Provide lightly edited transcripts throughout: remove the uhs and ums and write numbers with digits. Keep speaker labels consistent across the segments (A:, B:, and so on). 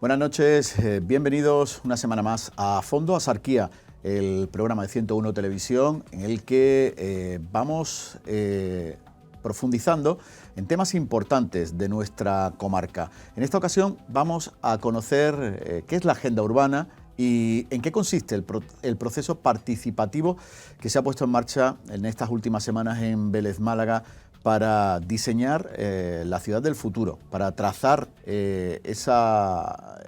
A: Buenas noches, bienvenidos una semana más a Fondo Asarquía, el programa de 101 Televisión en el que vamos profundizando en temas importantes de nuestra comarca. En esta ocasión vamos a conocer qué es la agenda urbana y en qué consiste el proceso participativo que se ha puesto en marcha en estas últimas semanas en Vélez Málaga para diseñar la ciudad del futuro, para trazar esa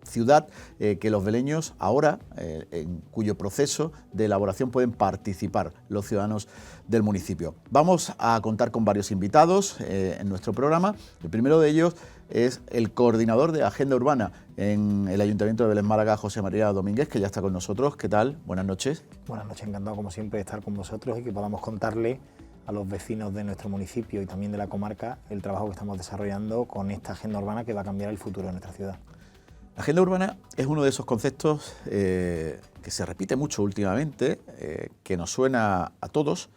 A: ciudad que los veleños ahora, en cuyo proceso de elaboración pueden participar los ciudadanos del municipio. Vamos a contar con varios invitados en nuestro programa. El primero de ellos es el coordinador de Agenda Urbana en el Ayuntamiento de Vélez Málaga, José María Domínguez, que ya está con nosotros. ¿Qué tal? Buenas noches.
B: Buenas noches, encantado como siempre de estar con vosotros y que podamos contarle a los vecinos de nuestro municipio y también de la comarca el trabajo que estamos desarrollando con esta agenda urbana que va a cambiar el futuro de nuestra ciudad.
A: La agenda urbana es uno de esos conceptos que se repite mucho últimamente, que nos suena a todos,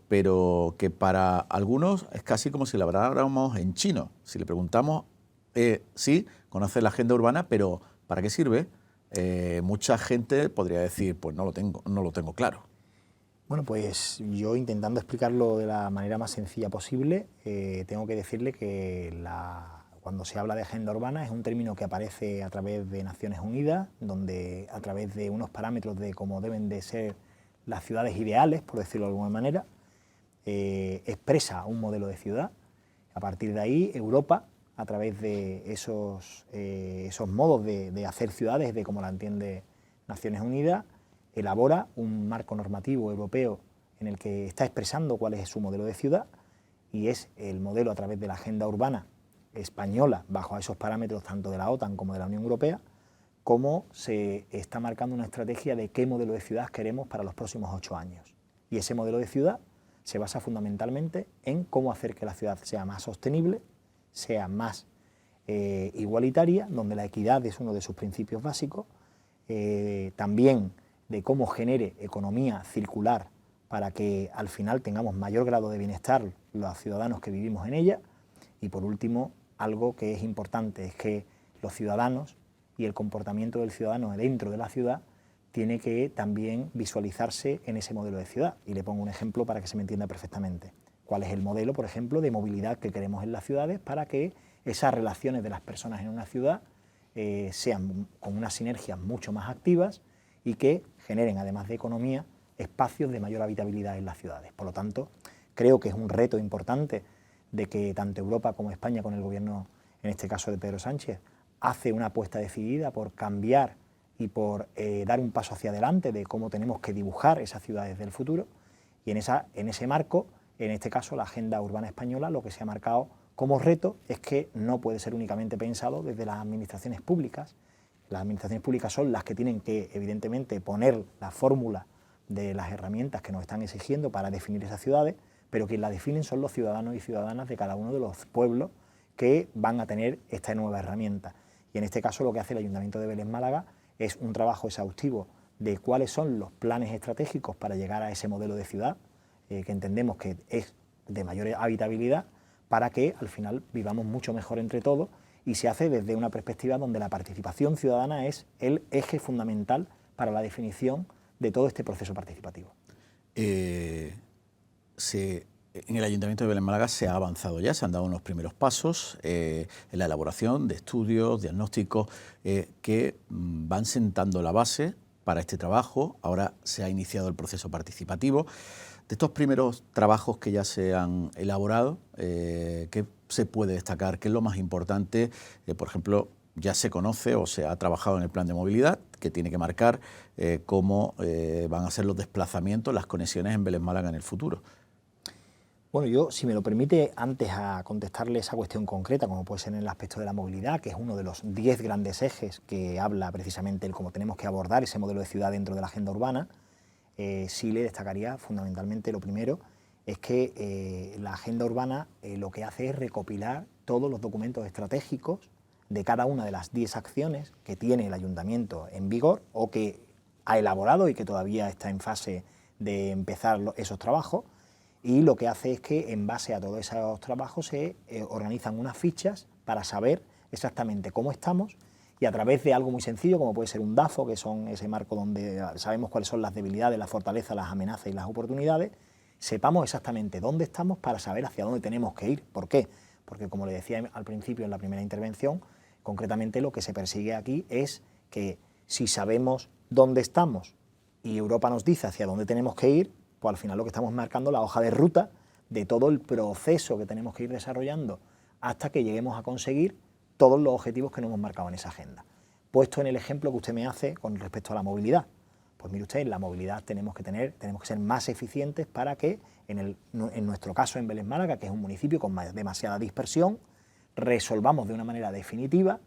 A: pero que para algunos es casi como si la habláramos en chino. Si le preguntamos, sí, conoce la agenda urbana, pero ¿para qué sirve? Mucha gente podría decir, pues no lo tengo claro.
B: Bueno, pues yo intentando explicarlo de la manera más sencilla posible, tengo que decirle que cuando se habla de agenda urbana es un término que aparece a través de Naciones Unidas, donde a través de unos parámetros de cómo deben de ser las ciudades ideales, por decirlo de alguna manera, expresa un modelo de ciudad. A partir de ahí, Europa, a través de esos modos de hacer ciudades, de cómo la entiende Naciones Unidas, elabora un marco normativo europeo en el que está expresando cuál es su modelo de ciudad y es el modelo a través de la agenda urbana española, bajo esos parámetros tanto de la OTAN como de la Unión Europea, cómo se está marcando una estrategia de qué modelo de ciudad queremos para los próximos 8 años. Y ese modelo de ciudad se basa fundamentalmente en cómo hacer que la ciudad sea más sostenible, sea más igualitaria, donde la equidad es uno de sus principios básicos, también de cómo genere economía circular para que al final tengamos mayor grado de bienestar los ciudadanos que vivimos en ella. Y por último, algo que es importante es que los ciudadanos y el comportamiento del ciudadano dentro de la ciudad tiene que también visualizarse en ese modelo de ciudad. Y le pongo un ejemplo para que se me entienda perfectamente. ¿Cuál es el modelo, por ejemplo, de movilidad que queremos en las ciudades para que esas relaciones de las personas en una ciudad sean con unas sinergias mucho más activas y que generen, además de economía, espacios de mayor habitabilidad en las ciudades? Por lo tanto, creo que es un reto importante de que tanto Europa como España, con el gobierno, en este caso de Pedro Sánchez, hace una apuesta decidida por cambiar y por dar un paso hacia adelante de cómo tenemos que dibujar esas ciudades del futuro. Y en ese marco, en este caso, la agenda urbana española, lo que se ha marcado como reto es que no puede ser únicamente pensado desde las administraciones públicas. Las administraciones públicas son las que tienen que, evidentemente, poner la fórmula de las herramientas que nos están exigiendo para definir esas ciudades, pero quien la definen son los ciudadanos y ciudadanas de cada uno de los pueblos que van a tener esta nueva herramienta. Y en este caso lo que hace el Ayuntamiento de Vélez Málaga es un trabajo exhaustivo de cuáles son los planes estratégicos para llegar a ese modelo de ciudad, que entendemos que es de mayor habitabilidad, para que al final vivamos mucho mejor entre todos, y se hace desde una perspectiva donde la participación ciudadana es el eje fundamental para la definición de todo este proceso participativo.
A: En el Ayuntamiento de Vélez Málaga se ha avanzado ya, se han dado unos primeros pasos en la elaboración de estudios, diagnósticos que van sentando la base para este trabajo. Ahora se ha iniciado el proceso participativo. De estos primeros trabajos que ya se han elaborado, ¿qué se puede destacar? ¿Qué es lo más importante? Por ejemplo, ya se conoce o se ha trabajado en el plan de movilidad, que tiene que marcar cómo van a ser los desplazamientos, las conexiones en Vélez Málaga en el futuro.
B: Bueno, yo, si me lo permite, antes a contestarle esa cuestión concreta, como puede ser en el aspecto de la movilidad, que es uno de los 10 grandes ejes que habla precisamente de cómo tenemos que abordar ese modelo de ciudad dentro de la agenda urbana, sí le destacaría fundamentalmente lo primero, es que la agenda urbana lo que hace es recopilar todos los documentos estratégicos de cada una de las 10 acciones que tiene el ayuntamiento en vigor o que ha elaborado y que todavía está en fase de empezar esos trabajos, y lo que hace es que en base a todos esos trabajos se organizan unas fichas para saber exactamente cómo estamos y a través de algo muy sencillo, como puede ser un DAFO, que son ese marco donde sabemos cuáles son las debilidades, las fortalezas, las amenazas y las oportunidades, sepamos exactamente dónde estamos para saber hacia dónde tenemos que ir. ¿Por qué? Porque, como le decía al principio en la primera intervención, concretamente lo que se persigue aquí es que si sabemos dónde estamos y Europa nos dice hacia dónde tenemos que ir, pues al final lo que estamos marcando la hoja de ruta de todo el proceso que tenemos que ir desarrollando hasta que lleguemos a conseguir todos los objetivos que nos hemos marcado en esa agenda. Puesto en el ejemplo que usted me hace con respecto a la movilidad, pues mire usted, en la movilidad tenemos que ser más eficientes para que, en nuestro caso en Vélez Málaga, que es un municipio con demasiada dispersión, resolvamos de una manera definitiva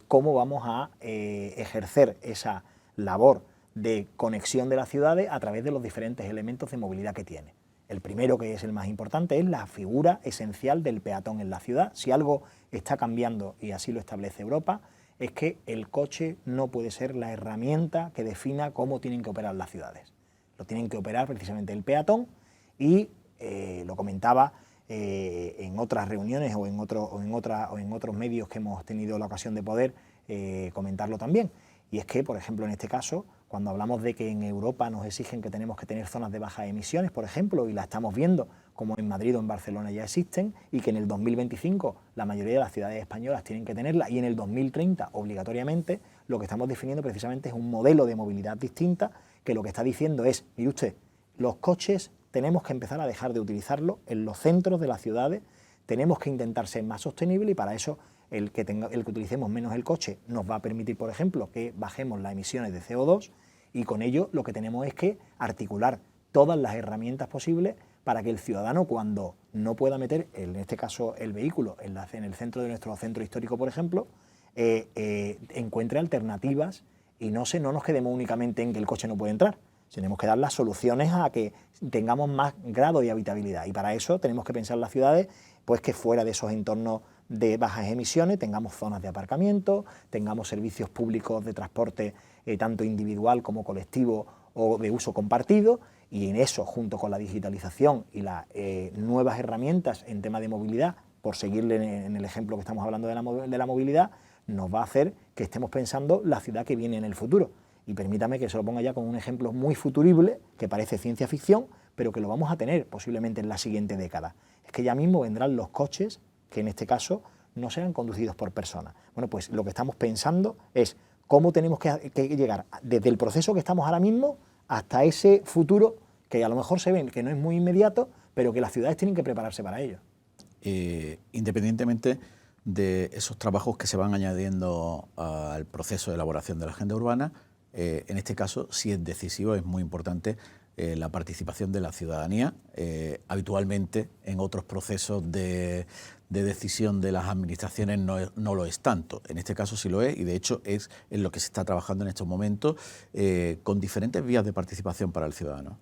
B: cómo vamos a ejercer esa labor de conexión de las ciudades a través de los diferentes elementos de movilidad que tiene. El primero, que es el más importante, es la figura esencial del peatón en la ciudad. Si algo está cambiando, y así lo establece Europa, es que el coche no puede ser la herramienta que defina cómo tienen que operar las ciudades. Lo tienen que operar precisamente el peatón y lo comentaba en otras reuniones o en otros medios que hemos tenido la ocasión de poder comentarlo también. Y es que, por ejemplo, en este caso, cuando hablamos de que en Europa nos exigen que tenemos que tener zonas de bajas emisiones, por ejemplo, y la estamos viendo como en Madrid o en Barcelona ya existen, y que en el 2025 la mayoría de las ciudades españolas tienen que tenerla, y en el 2030 obligatoriamente, lo que estamos definiendo precisamente es un modelo de movilidad distinta que lo que está diciendo es, mire usted, los coches tenemos que empezar a dejar de utilizarlos en los centros de las ciudades, tenemos que intentar ser más sostenibles y para eso el que utilicemos menos el coche nos va a permitir, por ejemplo, que bajemos las emisiones de CO2 y con ello lo que tenemos es que articular todas las herramientas posibles para que el ciudadano, cuando no pueda meter, en este caso el vehículo, en el centro de nuestro centro histórico, por ejemplo, encuentre alternativas y no nos quedemos únicamente en que el coche no puede entrar. Tenemos que dar las soluciones a que tengamos más grado de habitabilidad y para eso tenemos que pensar en las ciudades pues que fuera de esos entornos de bajas emisiones tengamos zonas de aparcamiento, tengamos servicios públicos de transporte tanto individual como colectivo o de uso compartido y en eso, junto con la digitalización y las nuevas herramientas en tema de movilidad, por seguirle en el ejemplo que estamos hablando de la movilidad, nos va a hacer que estemos pensando la ciudad que viene en el futuro. Y permítame que se lo ponga ya con un ejemplo muy futurible, que parece ciencia ficción, pero que lo vamos a tener posiblemente en la siguiente década. Es que ya mismo vendrán los coches que en este caso no serán conducidos por personas. Bueno, pues lo que estamos pensando es cómo tenemos que llegar desde el proceso que estamos ahora mismo hasta ese futuro que a lo mejor se ve que no es muy inmediato, pero que las ciudades tienen que prepararse para ello.
A: Independientemente de esos trabajos que se van añadiendo al proceso de elaboración de la agenda urbana, en este caso sí es decisivo, es muy importante la participación de la ciudadanía. Habitualmente en otros procesos de decisión de las administraciones no lo es tanto. En este caso sí lo es y de hecho es en lo que se está trabajando en estos momentos con diferentes vías de participación para el ciudadano.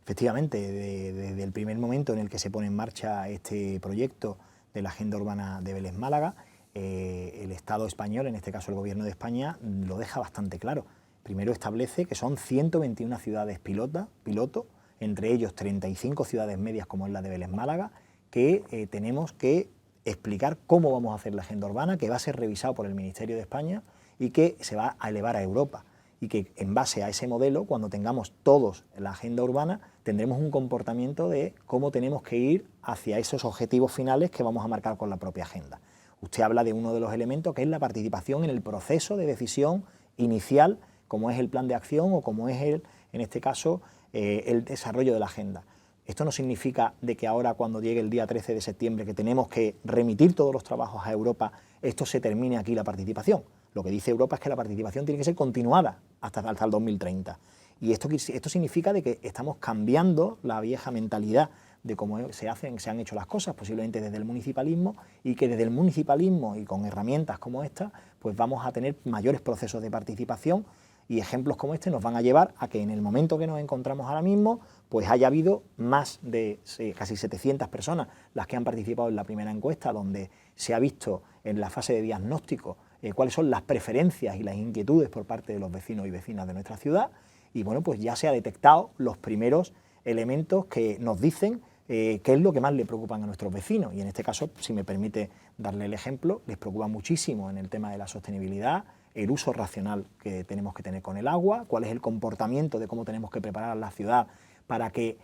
B: Efectivamente, desde el primer momento en el que se pone en marcha este proyecto de la Agenda Urbana de Vélez Málaga, el Estado español, en este caso el Gobierno de España, lo deja bastante claro. Primero establece que son 121 ciudades piloto, entre ellos 35 ciudades medias como es la de Vélez Málaga, que tenemos que explicar cómo vamos a hacer la agenda urbana, que va a ser revisado por el Ministerio de España y que se va a elevar a Europa. Y que en base a ese modelo, cuando tengamos todos la agenda urbana, tendremos un comportamiento de cómo tenemos que ir hacia esos objetivos finales que vamos a marcar con la propia agenda. Usted habla de uno de los elementos que es la participación en el proceso de decisión inicial, como es el plan de acción o como es en este caso, el desarrollo de la agenda. Esto no significa de que ahora cuando llegue el día 13 de septiembre que tenemos que remitir todos los trabajos a Europa, esto se termine aquí la participación. Lo que dice Europa es que la participación tiene que ser continuada hasta el 2030. Y esto significa de que estamos cambiando la vieja mentalidad de cómo se han hecho las cosas, posiblemente desde el municipalismo, y que desde el municipalismo y con herramientas como esta, pues vamos a tener mayores procesos de participación y ejemplos como este nos van a llevar a que en el momento que nos encontramos ahora mismo, pues haya habido más de casi 700 personas las que han participado en la primera encuesta, donde se ha visto en la fase de diagnóstico cuáles son las preferencias y las inquietudes por parte de los vecinos y vecinas de nuestra ciudad, y bueno, pues ya se ha detectado los primeros elementos que nos dicen qué es lo que más le preocupan a nuestros vecinos, y en este caso, si me permite darle el ejemplo, les preocupa muchísimo en el tema de la sostenibilidad, el uso racional que tenemos que tener con el agua, cuál es el comportamiento de cómo tenemos que preparar la ciudad para que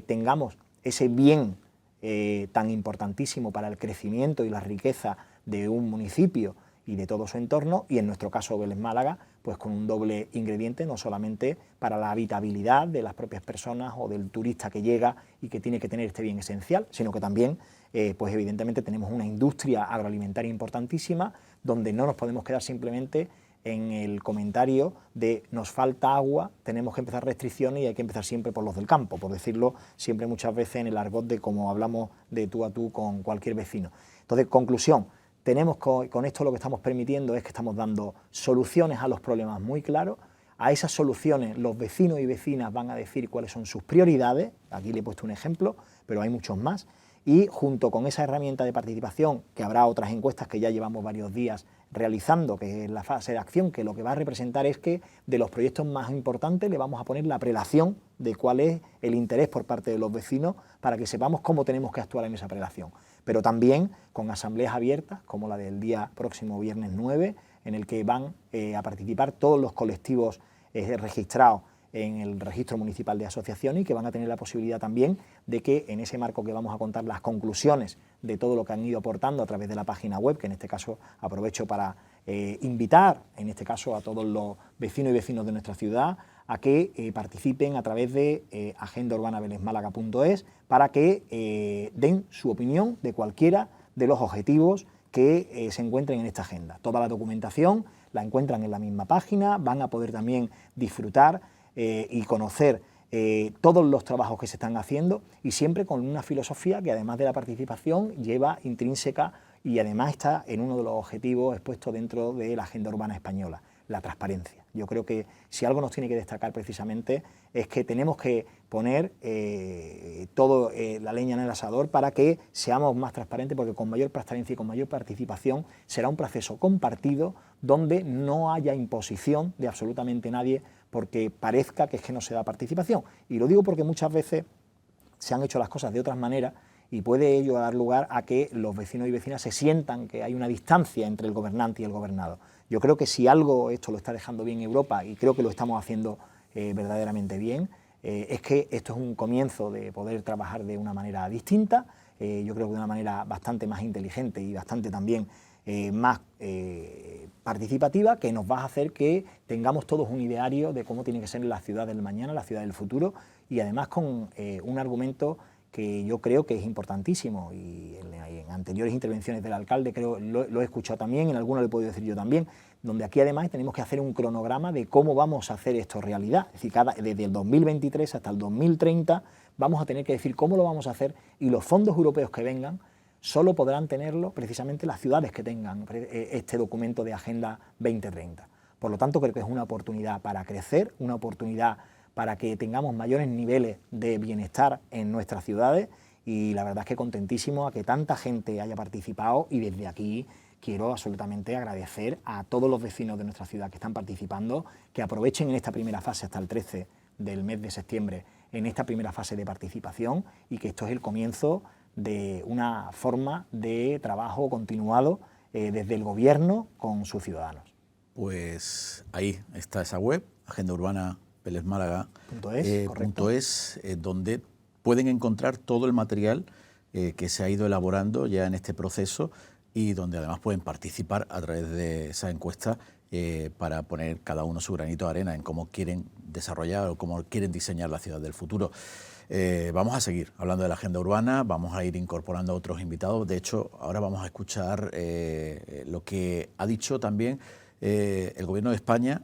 B: tengamos ese bien tan importantísimo para el crecimiento y la riqueza de un municipio y de todo su entorno, y en nuestro caso Vélez Málaga, pues con un doble ingrediente, no solamente para la habitabilidad de las propias personas o del turista que llega y que tiene que tener este bien esencial, sino que también, pues evidentemente tenemos una industria agroalimentaria importantísima, donde no nos podemos quedar simplemente en el comentario de nos falta agua, tenemos que empezar restricciones y hay que empezar siempre por los del campo, por decirlo siempre muchas veces en el argot de cómo hablamos de tú a tú con cualquier vecino. Entonces, conclusión, tenemos con esto lo que estamos permitiendo es que estamos dando soluciones a los problemas muy claros. A esas soluciones los vecinos y vecinas van a decir cuáles son sus prioridades, aquí le he puesto un ejemplo, pero hay muchos más, y junto con esa herramienta de participación, que habrá otras encuestas que ya llevamos varios días realizando, que es la fase de acción, que lo que va a representar es que de los proyectos más importantes le vamos a poner la prelación de cuál es el interés por parte de los vecinos para que sepamos cómo tenemos que actuar en esa prelación. Pero también con asambleas abiertas, como la del día próximo viernes 9, en el que van a participar todos los colectivos registrados en el registro municipal de asociaciones y que van a tener la posibilidad también de que en ese marco que vamos a contar las conclusiones de todo lo que han ido aportando a través de la página web, que en este caso aprovecho para invitar, en este caso a todos los vecinos y vecinos de nuestra ciudad, a que participen a través de agendaurbanavelezmálaga.es para que den su opinión de cualquiera de los objetivos que se encuentren en esta agenda. Toda la documentación la encuentran en la misma página, van a poder también disfrutar y conocer todos los trabajos que se están haciendo y siempre con una filosofía que además de la participación lleva intrínseca y además está en uno de los objetivos expuestos dentro de la Agenda Urbana Española, la transparencia. Yo creo que si algo nos tiene que destacar precisamente es que tenemos que poner todo la leña en el asador para que seamos más transparentes, porque con mayor transparencia y con mayor participación será un proceso compartido donde no haya imposición de absolutamente nadie porque parezca que es que no se da participación. Y lo digo porque muchas veces se han hecho las cosas de otras maneras y puede ello dar lugar a que los vecinos y vecinas se sientan que hay una distancia entre el gobernante y el gobernado. Yo creo que si algo esto lo está dejando bien Europa, y creo que lo estamos haciendo verdaderamente bien, es que esto es un comienzo de poder trabajar de una manera distinta, yo creo que de una manera bastante más inteligente y bastante también más participativa, que nos va a hacer que tengamos todos un ideario de cómo tiene que ser la ciudad del mañana, la ciudad del futuro, y además con un argumento que yo creo que es importantísimo, y en anteriores intervenciones del alcalde creo lo he escuchado también, en alguna lo he podido decir yo también, donde aquí además tenemos que hacer un cronograma de cómo vamos a hacer esto realidad, es decir, desde el 2023 hasta el 2030 vamos a tener que decir cómo lo vamos a hacer, y los fondos europeos que vengan solo podrán tenerlo precisamente las ciudades que tengan este documento de Agenda 2030. Por lo tanto, creo que es una oportunidad para crecer, una oportunidad para que tengamos mayores niveles de bienestar en nuestras ciudades, y la verdad es que contentísimo a que tanta gente haya participado, y desde aquí quiero absolutamente agradecer a todos los vecinos de nuestra ciudad que están participando, que aprovechen en esta primera fase hasta el 13 del mes de septiembre, en esta primera fase de participación, y que esto es el comienzo de una forma de trabajo continuado desde el gobierno con sus ciudadanos.
A: Pues ahí está esa web, agendaurbanavelezmálaga.es, donde pueden encontrar todo el material que se ha ido elaborando ya en este proceso, y donde además pueden participar a través de esa encuesta para poner cada uno su granito de arena en cómo quieren desarrollar o cómo quieren diseñar la ciudad del futuro. Vamos a seguir hablando de la agenda urbana, vamos a ir incorporando a otros invitados. De hecho, ahora vamos a escuchar lo que ha dicho también el Gobierno de España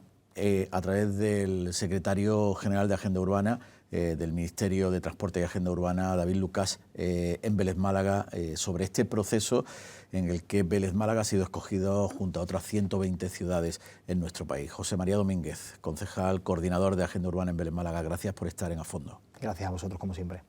A: a través del secretario general de Agenda Urbana del Ministerio de Transporte y Agenda Urbana, David Lucas, en Vélez Málaga, sobre este proceso en el que Vélez Málaga ha sido escogido junto a otras 120 ciudades en nuestro país. José María Domínguez, concejal coordinador de Agenda Urbana en Vélez Málaga, gracias por estar en A Fondo.
B: Gracias a vosotros, como siempre.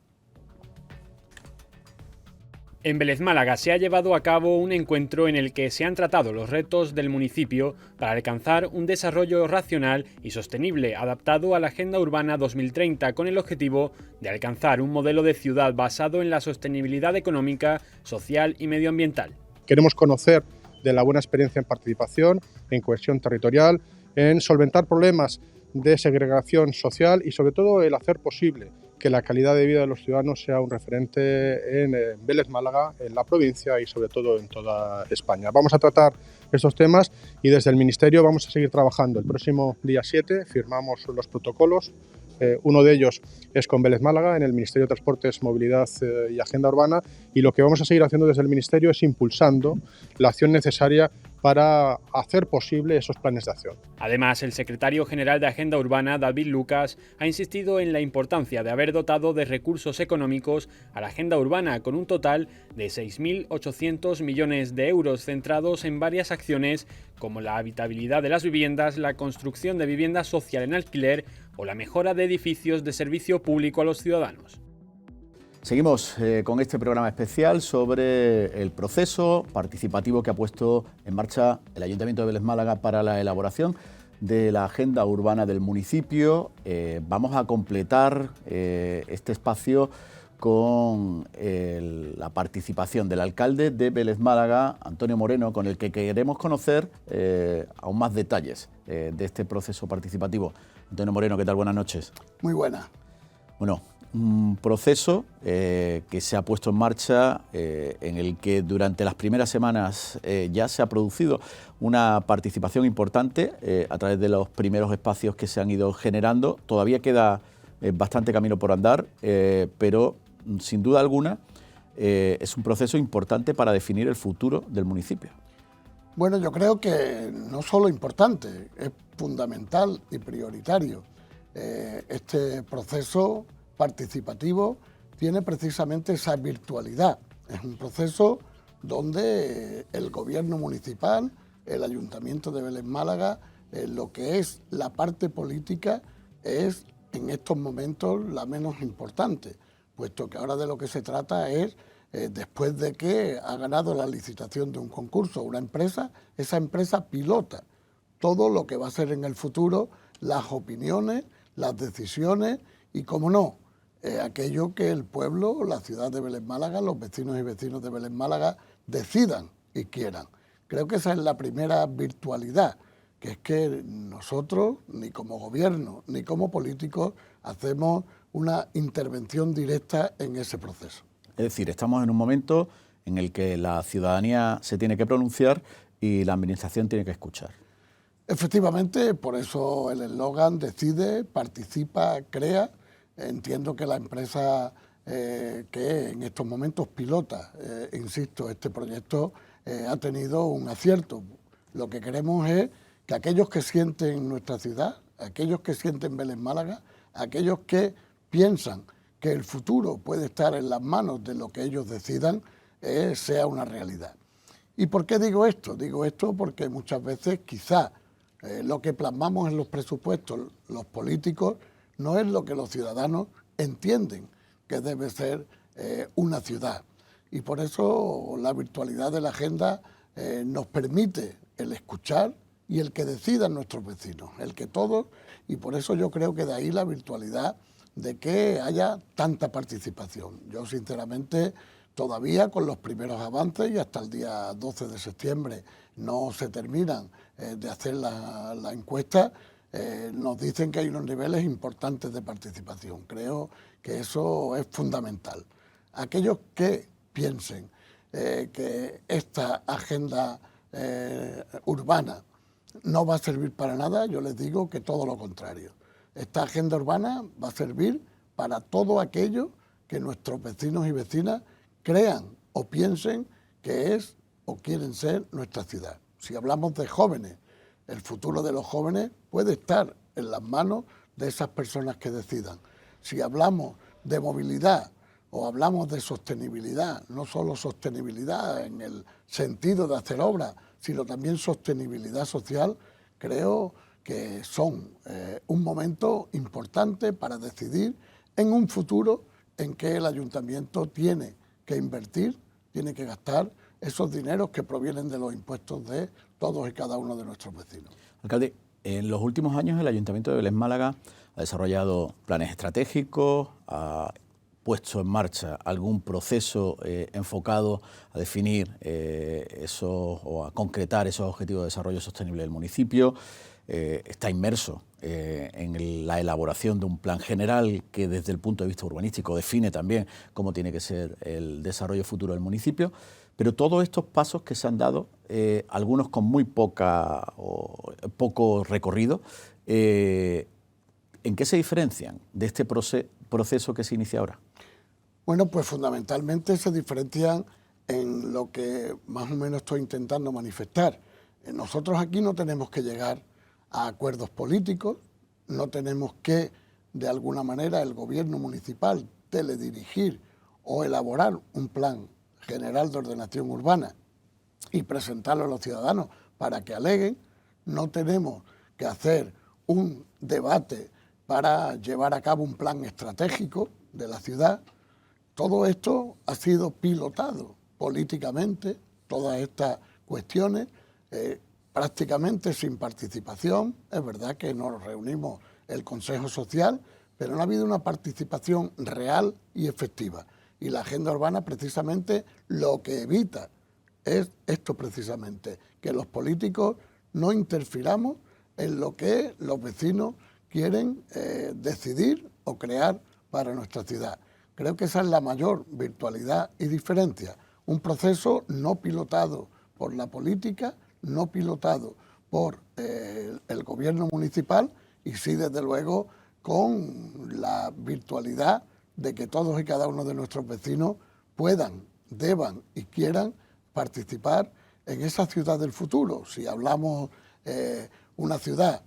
C: En Vélez Málaga se ha llevado a cabo un encuentro en el que se han tratado los retos del municipio para alcanzar un desarrollo racional y sostenible adaptado a la Agenda Urbana 2030, con el objetivo de alcanzar un modelo de ciudad basado en la sostenibilidad económica, social y medioambiental.
D: Queremos conocer de la buena experiencia en participación, en cohesión territorial, en solventar problemas de segregación social y sobre todo el hacer posible que la calidad de vida de los ciudadanos sea un referente en Vélez Málaga, en la provincia y sobre todo en toda España. Vamos a tratar estos temas y desde el Ministerio vamos a seguir trabajando. El próximo día 7 firmamos los protocolos. Uno de ellos es con Vélez Málaga, en el Ministerio de Transportes, Movilidad y Agenda Urbana, y lo que vamos a seguir haciendo desde el Ministerio es impulsando la acción necesaria para hacer posible esos planes de acción.
C: Además, el secretario general de Agenda Urbana, David Lucas, ha insistido en la importancia de haber dotado de recursos económicos a la Agenda Urbana, con un total de 6.800 millones de euros centrados en varias acciones como la habitabilidad de las viviendas, la construcción de vivienda social en alquiler o la mejora de edificios de servicio público a los ciudadanos.
A: Seguimos con este programa especial sobre el proceso participativo que ha puesto en marcha el Ayuntamiento de Vélez Málaga para la elaboración de la agenda urbana del municipio. Vamos a completar este espacio con la participación del alcalde de Vélez Málaga, Antonio Moreno, con el que queremos conocer aún más detalles de este proceso participativo. Antonio Moreno, ¿qué tal? Buenas noches.
E: Muy buenas.
A: Bueno, un proceso que se ha puesto en marcha en el que durante las primeras semanas ya se ha producido una participación importante a través de los primeros espacios que se han ido generando. Todavía queda bastante camino por andar, pero sin duda alguna es un proceso importante para definir el futuro del municipio.
E: Bueno, yo creo que no solo importante, es fundamental y prioritario. Este proceso participativo tiene precisamente esa virtualidad. Es un proceso donde el gobierno municipal, el Ayuntamiento de Vélez Málaga, lo que es la parte política es en estos momentos la menos importante, puesto que ahora de lo que se trata es, después de que ha ganado la licitación de un concurso una empresa, esa empresa pilota todo lo que va a ser en el futuro, las opiniones, las decisiones y, como no, aquello que el pueblo, la ciudad de Vélez Málaga, los vecinos y vecinos de Vélez Málaga decidan y quieran. Creo que esa es la primera virtualidad, que es que nosotros, ni como gobierno, ni como políticos, hacemos una intervención directa en ese proceso.
A: Es decir, estamos en un momento en el que la ciudadanía se tiene que pronunciar y la administración tiene que escuchar.
E: Efectivamente, por eso el eslogan decide, participa, crea. Entiendo que la empresa que en estos momentos pilota, insisto, este proyecto ha tenido un acierto. Lo que queremos es que aquellos que sienten nuestra ciudad, aquellos que sienten Vélez Málaga, aquellos que piensan que el futuro puede estar en las manos de lo que ellos decidan, sea una realidad. ¿Y por qué digo esto? Digo esto porque muchas veces quizá lo que plasmamos en los presupuestos los políticos no es lo que los ciudadanos entienden que debe ser una ciudad. Y por eso la virtualidad de la agenda nos permite el escuchar y el que decidan nuestros vecinos, el que todos, y por eso yo creo que de ahí la virtualidad de que haya tanta participación. Yo sinceramente todavía con los primeros avances y hasta el día 12 de septiembre no se terminan de hacer la encuesta, nos dicen que hay unos niveles importantes de participación. Creo que eso es fundamental. Aquellos que piensen que esta agenda urbana no va a servir para nada, yo les digo que todo lo contrario. Esta agenda urbana va a servir para todo aquello que nuestros vecinos y vecinas crean o piensen que es o quieren ser nuestra ciudad. Si hablamos de jóvenes, el futuro de los jóvenes puede estar en las manos de esas personas que decidan. Si hablamos de movilidad o hablamos de sostenibilidad, no solo sostenibilidad en el sentido de hacer obras, sino también sostenibilidad social, creo que son un momento importante para decidir en un futuro en que el ayuntamiento tiene que invertir, tiene que gastar esos dineros que provienen de los impuestos de todos y cada uno de nuestros vecinos.
A: Alcalde, en los últimos años el Ayuntamiento de Vélez Málaga ha desarrollado planes estratégicos, ha puesto en marcha algún proceso enfocado a definir o a concretar esos objetivos de desarrollo sostenible del municipio. Está inmerso en la elaboración de un plan general que desde el punto de vista urbanístico define también cómo tiene que ser el desarrollo futuro del municipio. Pero todos estos pasos que se han dado, algunos con muy poco recorrido, ¿en qué se diferencian de este proceso que se inicia ahora?
E: Bueno, pues fundamentalmente se diferencian en lo que más o menos estoy intentando manifestar. Nosotros aquí no tenemos que llegar a acuerdos políticos, no tenemos que, de alguna manera, el gobierno municipal teledirigir o elaborar un plan general de ordenación urbana y presentarlo a los ciudadanos para que aleguen. No tenemos que hacer un debate para llevar a cabo un plan estratégico de la ciudad. Todo esto ha sido pilotado políticamente, todas estas cuestiones, prácticamente sin participación. Es verdad que nos reunimos el Consejo Social, pero no ha habido una participación real y efectiva. Y la agenda urbana precisamente lo que evita es esto precisamente, que los políticos no interfiramos en lo que los vecinos quieren decidir o crear para nuestra ciudad. Creo que esa es la mayor virtualidad y diferencia. Un proceso no pilotado por la política, no pilotado por el gobierno municipal y sí, desde luego, con la virtualidad de que todos y cada uno de nuestros vecinos puedan, deban y quieran participar en esa ciudad del futuro. Si hablamos una ciudad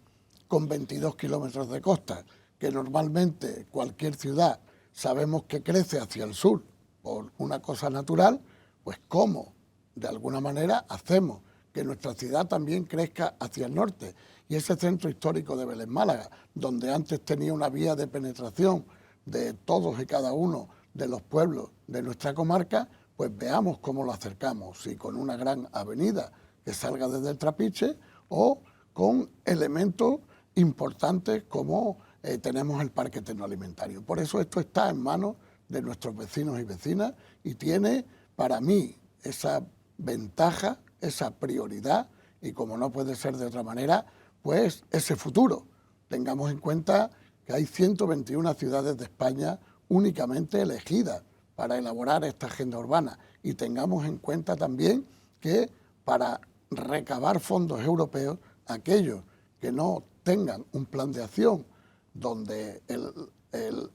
E: con 22 kilómetros de costa, que normalmente cualquier ciudad sabemos que crece hacia el sur por una cosa natural, pues cómo de alguna manera hacemos que nuestra ciudad también crezca hacia el norte. Y ese centro histórico de Vélez Málaga, donde antes tenía una vía de penetración de todos y cada uno de los pueblos de nuestra comarca, pues veamos cómo lo acercamos, si con una gran avenida que salga desde el Trapiche o con elementos importantes como tenemos el parque tecnoalimentario. Por eso esto está en manos de nuestros vecinos y vecinas y tiene para mí esa ventaja, esa prioridad y, como no puede ser de otra manera, pues ese futuro. Tengamos en cuenta que hay 121 ciudades de España únicamente elegidas para elaborar esta agenda urbana y tengamos en cuenta también que para recabar fondos europeos, aquellos que no tengan un plan de acción donde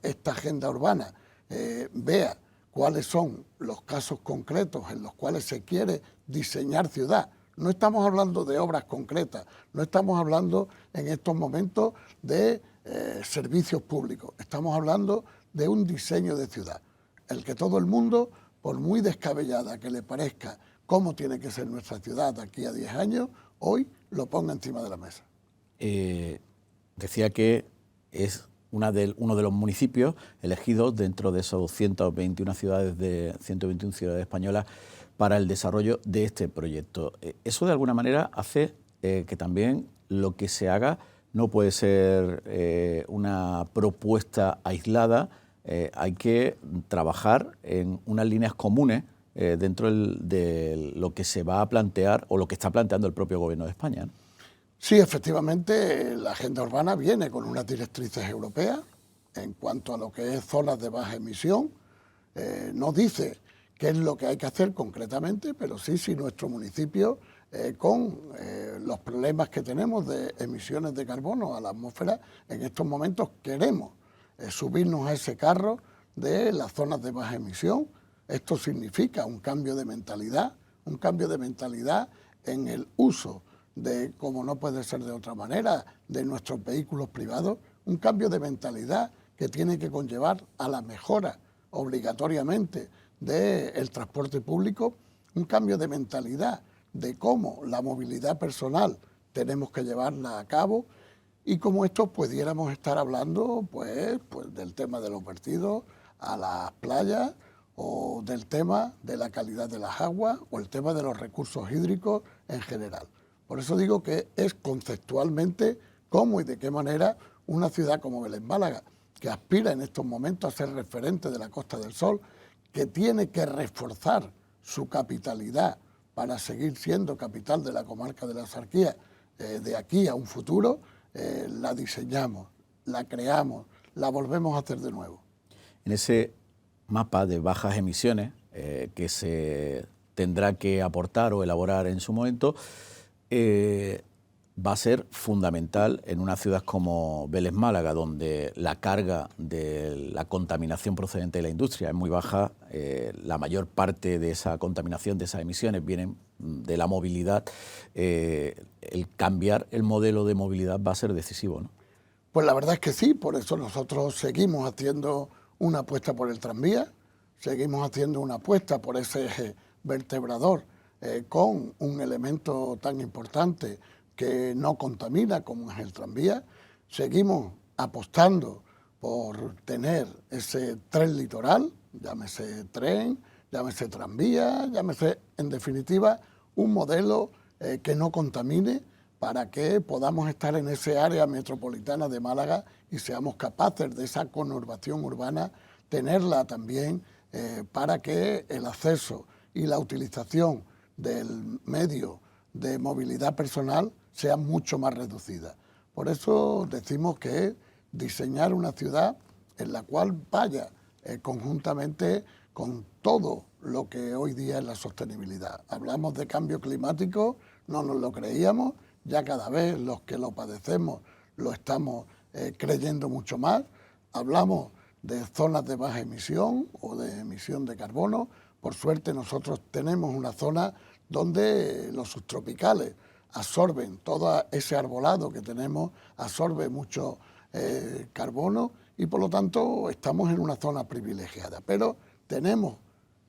E: esta agenda urbana vea cuáles son los casos concretos en los cuales se quiere diseñar ciudad. No estamos hablando de obras concretas, no estamos hablando en estos momentos de servicios públicos, estamos hablando de un diseño de ciudad, el que todo el mundo, por muy descabellada que le parezca cómo tiene que ser nuestra ciudad de aquí a 10 años, hoy lo ponga encima de la mesa.
A: Decía que es uno de los municipios elegidos dentro de esos 121 ciudades españolas para el desarrollo de este proyecto. Eso de alguna manera hace que también lo que se haga no puede ser una propuesta aislada, hay que trabajar en unas líneas comunes dentro de lo que se va a plantear o lo que está planteando el propio Gobierno de España, ¿no?
E: Sí, efectivamente, la agenda urbana viene con unas directrices europeas en cuanto a lo que es zonas de baja emisión. No dice qué es lo que hay que hacer concretamente, pero sí, si nuestro municipio, con los problemas que tenemos de emisiones de carbono a la atmósfera, en estos momentos queremos subirnos a ese carro de las zonas de baja emisión. Esto significa un cambio de mentalidad en el uso de, como no puede ser de otra manera, de nuestros vehículos privados, un cambio de mentalidad que tiene que conllevar a la mejora obligatoriamente del transporte público, un cambio de mentalidad de cómo la movilidad personal tenemos que llevarla a cabo y cómo esto pudiéramos estar hablando pues del tema de los vertidos a las playas o del tema de la calidad de las aguas o el tema de los recursos hídricos en general. Por eso digo que es conceptualmente cómo y de qué manera una ciudad como Vélez Málaga, que aspira en estos momentos a ser referente de la Costa del Sol, que tiene que reforzar su capitalidad para seguir siendo capital de la comarca de la Axarquía de aquí a un futuro, la diseñamos, la creamos, la volvemos a hacer de nuevo.
A: En ese mapa de bajas emisiones que se tendrá que aportar o elaborar en su momento, va a ser fundamental en una ciudad como Vélez Málaga, donde la carga de la contaminación procedente de la industria es muy baja. La mayor parte de esa contaminación, de esas emisiones, vienen de la movilidad. El cambiar el modelo de movilidad va a ser decisivo, ¿no?
E: Pues la verdad es que sí, por eso nosotros seguimos haciendo una apuesta por el tranvía, seguimos haciendo una apuesta por ese eje vertebrador con un elemento tan importante que no contamina como es el tranvía. Seguimos apostando por tener ese tren litoral, llámese tren, llámese tranvía, llámese en definitiva un modelo que no contamine, para que podamos estar en ese área metropolitana de Málaga y seamos capaces de esa conurbación urbana, tenerla también para que el acceso y la utilización del medio de movilidad personal sea mucho más reducida. Por eso decimos que es diseñar una ciudad en la cual vaya conjuntamente con todo lo que hoy día es la sostenibilidad. Hablamos de cambio climático, no nos lo creíamos, ya cada vez los que lo padecemos lo estamos creyendo mucho más. Hablamos de zonas de baja emisión o de emisión de carbono. Por suerte nosotros tenemos una zona donde los subtropicales absorben todo ese arbolado que tenemos, absorbe mucho carbono y por lo tanto estamos en una zona privilegiada. Pero tenemos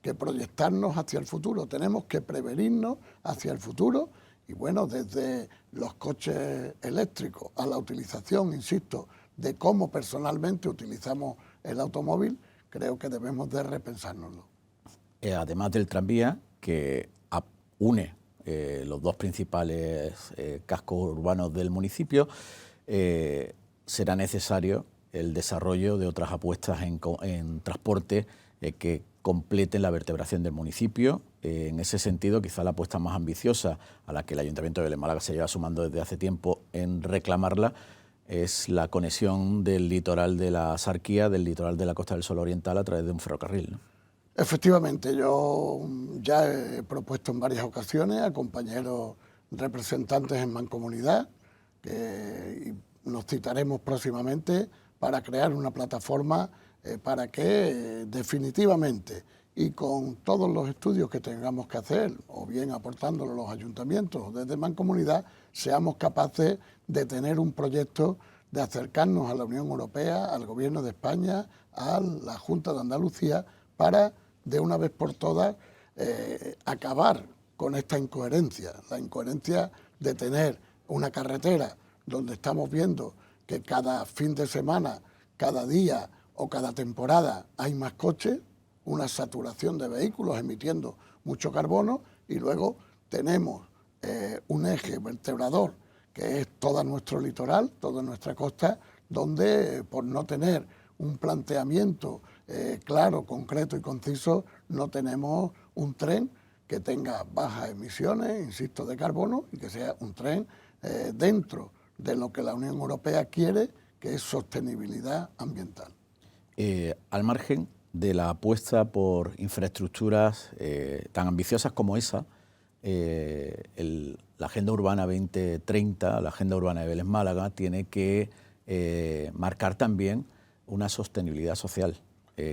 E: que proyectarnos hacia el futuro, tenemos que prevenirnos hacia el futuro. Y bueno, desde los coches eléctricos a la utilización, insisto, de cómo personalmente utilizamos el automóvil, creo que debemos de repensárnoslo.
A: Además del tranvía, que une los dos principales cascos urbanos del municipio, será necesario el desarrollo de otras apuestas en transporte que completen la vertebración del municipio. En ese sentido, quizá la apuesta más ambiciosa a la que el Ayuntamiento de Vélez Málaga se lleva sumando desde hace tiempo en reclamarla es la conexión del litoral de la Axarquía, del litoral de la Costa del Sol Oriental a través de un ferrocarril, ¿no?
E: Efectivamente, yo ya he propuesto en varias ocasiones a compañeros representantes en Mancomunidad, que nos citaremos próximamente para crear una plataforma para que definitivamente y con todos los estudios que tengamos que hacer, o bien aportándolo los ayuntamientos o desde Mancomunidad, seamos capaces de tener un proyecto de acercarnos a la Unión Europea, al Gobierno de España, a la Junta de Andalucía, para de una vez por todas acabar con esta incoherencia, la incoherencia de tener una carretera donde estamos viendo que cada fin de semana, cada día o cada temporada hay más coches, una saturación de vehículos emitiendo mucho carbono, y luego tenemos un eje vertebrador que es todo nuestro litoral, toda nuestra costa, donde por no tener un planteamiento claro, concreto y conciso, no tenemos un tren que tenga bajas emisiones, insisto, de carbono, y que sea un tren dentro de lo que la Unión Europea quiere, que es sostenibilidad ambiental.
A: Al margen de la apuesta por infraestructuras tan ambiciosas como esa, la Agenda Urbana 2030, la Agenda Urbana de Vélez Málaga, tiene que marcar también una sostenibilidad social.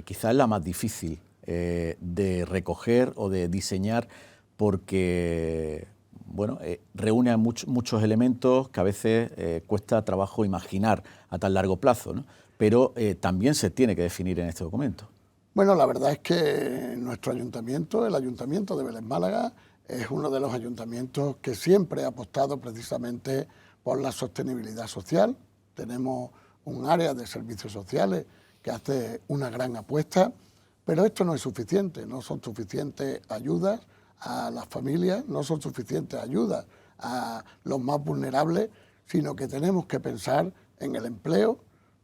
A: Quizás es la más difícil de recoger o de diseñar, porque bueno, reúne a muchos elementos que a veces cuesta trabajo imaginar a tan largo plazo, ¿no? Pero también se tiene que definir en este documento.
E: Bueno, la verdad es que nuestro ayuntamiento, el Ayuntamiento de Vélez Málaga, es uno de los ayuntamientos que siempre ha apostado precisamente por la sostenibilidad social. Tenemos un área de servicios sociales que hace una gran apuesta, pero esto no es suficiente, no son suficientes ayudas a las familias, no son suficientes ayudas a los más vulnerables, sino que tenemos que pensar en el empleo,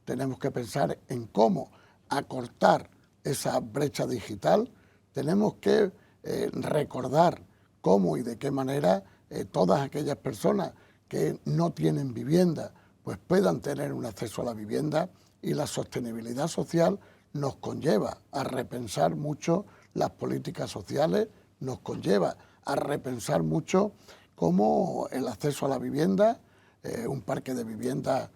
E: tenemos que pensar en cómo acortar esa brecha digital, tenemos que recordar cómo y de qué manera todas aquellas personas que no tienen vivienda pues puedan tener un acceso a la vivienda, y la sostenibilidad social nos conlleva a repensar mucho las políticas sociales, nos conlleva a repensar mucho cómo el acceso a la vivienda, un parque de viviendas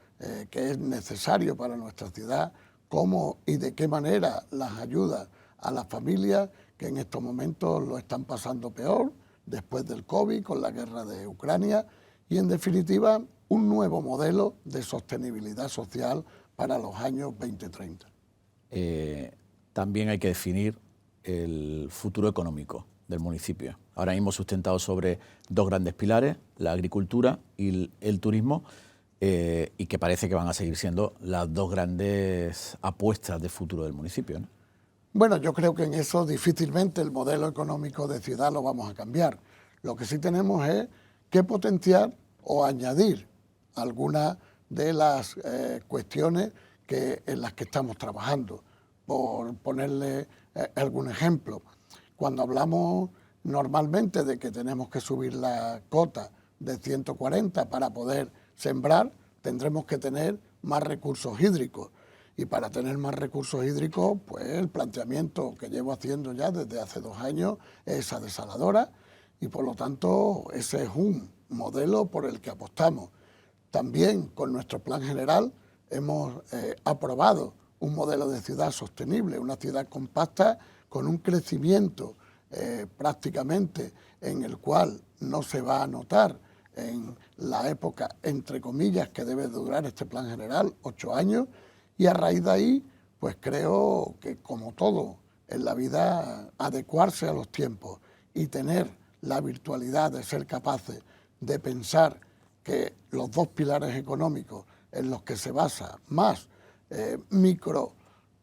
E: que es necesario para nuestra ciudad, cómo y de qué manera las ayudas a las familias que en estos momentos lo están pasando peor después del COVID, con la guerra de Ucrania, y en definitiva un nuevo modelo de sostenibilidad social para los años 2030.
A: También hay que definir el futuro económico del municipio. Ahora mismo sustentado sobre dos grandes pilares, la agricultura y el turismo, y que parece que van a seguir siendo las dos grandes apuestas de futuro del municipio, ¿no?
E: Bueno, yo creo que en eso difícilmente el modelo económico de ciudad lo vamos a cambiar. Lo que sí tenemos es que potenciar o añadir algunas de las cuestiones en las que estamos trabajando. Por ponerle algún ejemplo, cuando hablamos normalmente de que tenemos que subir la cota de 140 para poder sembrar, tendremos que tener más recursos hídricos. Y para tener más recursos hídricos, pues el planteamiento que llevo haciendo ya desde hace 2 años es esa desaladora, y por lo tanto ese es un modelo por el que apostamos. También con nuestro plan general hemos aprobado un modelo de ciudad sostenible, una ciudad compacta con un crecimiento prácticamente en el cual no se va a notar en la época, entre comillas, que debe durar este plan general, 8 años, y a raíz de ahí, pues creo que como todo en la vida, adecuarse a los tiempos y tener la virtualidad de ser capaces de pensar que los dos pilares económicos en los que se basa más micro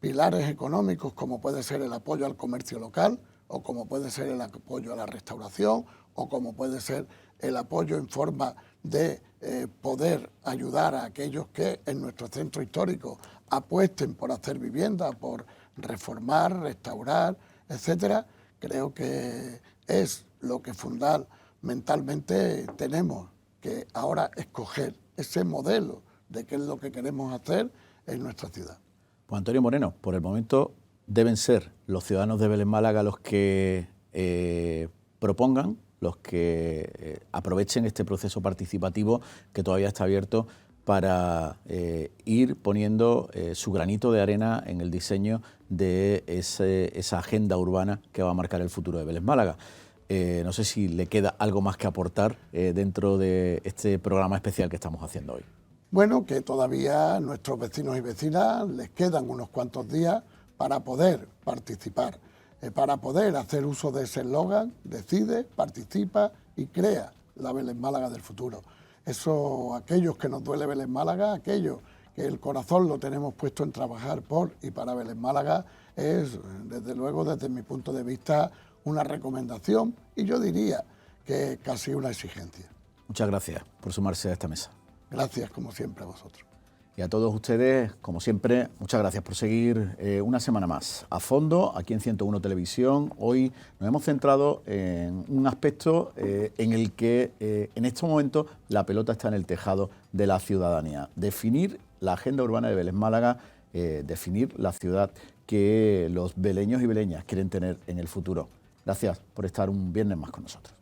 E: pilares económicos, como puede ser el apoyo al comercio local, o como puede ser el apoyo a la restauración, o como puede ser el apoyo en forma de poder ayudar a aquellos que en nuestro centro histórico apuesten por hacer vivienda, por reformar, restaurar, etcétera. Creo que es lo que fundamentalmente tenemos que ahora escoger, ese modelo de qué es lo que queremos hacer en nuestra ciudad.
A: Pues Antonio Moreno, por el momento deben ser los ciudadanos de Vélez Málaga los que propongan, los que aprovechen este proceso participativo que todavía está abierto para ir poniendo su granito de arena en el diseño de esa agenda urbana que va a marcar el futuro de Vélez Málaga. No sé si le queda algo más que aportar dentro de este programa especial que estamos haciendo hoy.
E: Bueno, que todavía a nuestros vecinos y vecinas les quedan unos cuantos días para poder participar, para poder hacer uso de ese eslogan: decide, participa y crea la Vélez Málaga del futuro. Eso, aquellos que nos duele Vélez Málaga, aquellos que el corazón lo tenemos puesto en trabajar por y para Vélez Málaga, es, desde luego, desde mi punto de vista, una recomendación, y yo diría que casi una exigencia.
A: Muchas gracias por sumarse a esta mesa.
E: Gracias, como siempre, a vosotros.
A: Y a todos ustedes, como siempre, muchas gracias por seguir una semana más a fondo aquí en 101 Televisión. Hoy nos hemos centrado en un aspecto en el que en estos momentos la pelota está en el tejado de la ciudadanía. Definir la agenda urbana de Vélez Málaga, definir la ciudad que los veleños y veleñas quieren tener en el futuro. Gracias por estar un viernes más con nosotros.